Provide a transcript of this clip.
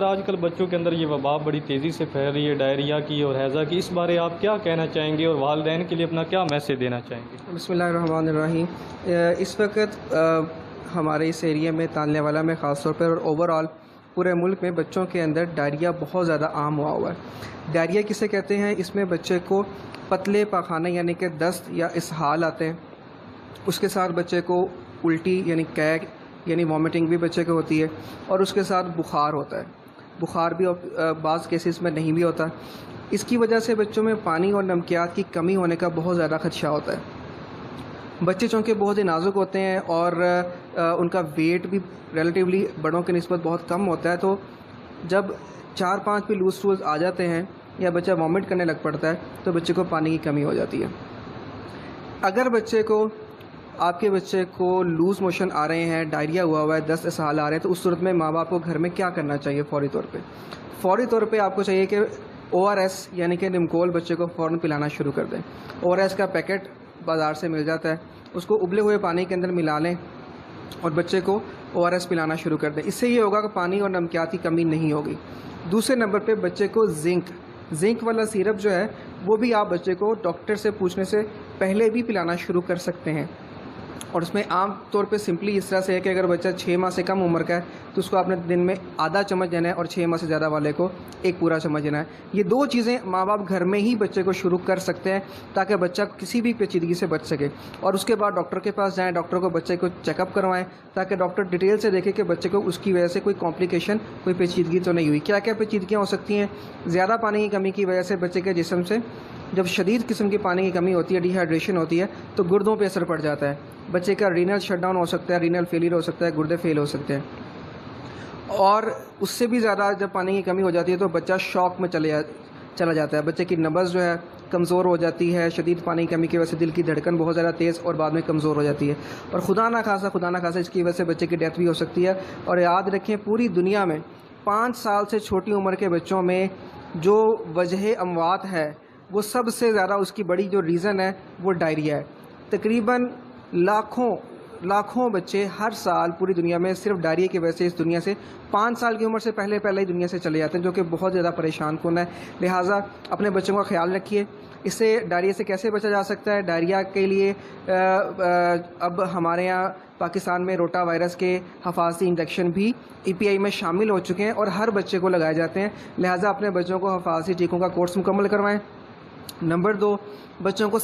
آج کل بچوں کے اندر یہ وبا بڑی تیزی سے پھیل رہی ہے ڈائریا کی اور ہیضہ کی، اس بارے آپ کیا کہنا چاہیں گے اور والدین کے لیے اپنا کیا میسیج دینا چاہیں گے؟ بسم اللہ الرحمن الرحیم۔ اس وقت ہمارے اس ایریا میں تانلے والا میں خاص طور پر اور اوور آل پورے ملک میں بچوں کے اندر ڈائریا بہت زیادہ عام ہوا ہے۔ ڈائریا کسے کہتے ہیں؟ اس میں بچے کو پتلے پاخانے یعنی کہ دست یا اسہال آتے ہیں، اس کے ساتھ بچے کو الٹی یعنی کیگ یعنی وامٹنگ بھی بچے کو ہوتی ہے، اور اس کے ساتھ بخار ہوتا ہے۔ بخار بھی بعض کیسز میں نہیں بھی ہوتا۔ اس کی وجہ سے بچوں میں پانی اور نمکیات کی کمی ہونے کا بہت زیادہ خدشہ ہوتا ہے۔ بچے چونکہ بہت ہی نازک ہوتے ہیں اور ان کا ویٹ بھی ریلیٹیولی بڑوں کی نسبت بہت کم ہوتا ہے، تو جب 4-5 بھی لوز ٹولز آ جاتے ہیں یا بچہ وامٹ کرنے لگ پڑتا ہے تو بچے کو پانی کی کمی ہو جاتی ہے۔ اگر آپ کے بچے کو لوز موشن آ رہے ہیں، ڈائریا ہوا ہے، دست اسہال آ رہے ہیں، تو اس صورت میں ماں باپ کو گھر میں کیا کرنا چاہیے؟ فوری طور پہ آپ کو چاہیے کہ ORS یعنی کہ نمکول بچے کو فوراً پلانا شروع کر دیں۔ ORS کا پیکٹ بازار سے مل جاتا ہے، اس کو ابلے ہوئے پانی کے اندر ملا لیں اور بچے کو ORS پلانا شروع کر دیں۔ اس سے یہ ہوگا کہ پانی اور نمکیات کی کمی نہیں ہوگی۔ دوسرے نمبر پہ بچے کو زنک والا سیرپ جو ہے وہ بھی آپ بچے کو ڈاکٹر سے پوچھنے سے پہلے بھی پلانا شروع کر سکتے ہیں، اور اس میں عام طور پہ سمپلی اس طرح سے ہے کہ اگر بچہ 6 ماہ سے کم عمر کا ہے تو اس کو آپ نے دن میں آدھا چمچ دینا ہے، اور 6 ماہ سے زیادہ والے کو 1 پورا چمچ دینا ہے۔ یہ 2 چیزیں ماں باپ گھر میں ہی بچے کو شروع کر سکتے ہیں تاکہ بچہ کسی بھی پیچیدگی سے بچ سکے، اور اس کے بعد ڈاکٹر کے پاس جائیں، ڈاکٹر کو بچے کو چیک اپ کروائیں تاکہ ڈاکٹر ڈیٹیل سے دیکھے کہ بچے کو اس کی وجہ سے کوئی کمپلیکیشن، کوئی پیچیدگی تو نہیں ہوئی۔ کیا کیا پیچیدگیاں ہو سکتی ہیں؟ زیادہ پانی کی کمی کی وجہ سے بچے کے جسم سے جب شدید قسم کی پانی کی کمی ہوتی ہے، ڈی ہائیڈریشن ہوتی ہے، تو گردوں پہ اثر پڑ جاتا ہے۔ بچے کا رینل شٹ ڈاؤن ہو سکتا ہے، رینل فیلئر ہو سکتا ہے، گردے فیل ہو سکتے ہیں، اور اس سے بھی زیادہ جب پانی کی کمی ہو جاتی ہے تو بچہ شوق میں چلا جاتا ہے۔ بچے کی نبض جو ہے کمزور ہو جاتی ہے، شدید پانی کی کمی کی وجہ سے دل کی دھڑکن بہت زیادہ تیز اور بعد میں کمزور ہو جاتی ہے، اور خدا نہ خاصہ اس کی وجہ سے بچے کی ڈیتھ بھی ہو سکتی ہے۔ اور یاد رکھیں، پوری دنیا میں 5 سال سے چھوٹی عمر کے بچوں میں جو وجہ اموات ہے وہ سب سے زیادہ اس کی بڑی جو ریزن ہے وہ ڈائریا ہے۔ تقریباً لاکھوں بچے ہر سال پوری دنیا میں صرف ڈائریا کی وجہ سے اس دنیا سے 5 سال کی عمر سے پہلے ہی دنیا سے چلے جاتے ہیں، جو کہ بہت زیادہ پریشان کن ہے۔ لہٰذا اپنے بچوں کا خیال رکھیے۔ اس سے ڈائریا سے کیسے بچا جا سکتا ہے؟ ڈائریا کے لیے اب ہمارے یہاں پاکستان میں روٹا وائرس کے حفاظتی انجیکشن بھی EPI میں شامل ہو چکے ہیں اور ہر بچے کو لگائے جاتے ہیں۔ لہٰذا اپنے بچوں کو حفاظتی ٹیکوں کا کورس مکمل کروائیں۔ نمبر 2، بچوں کو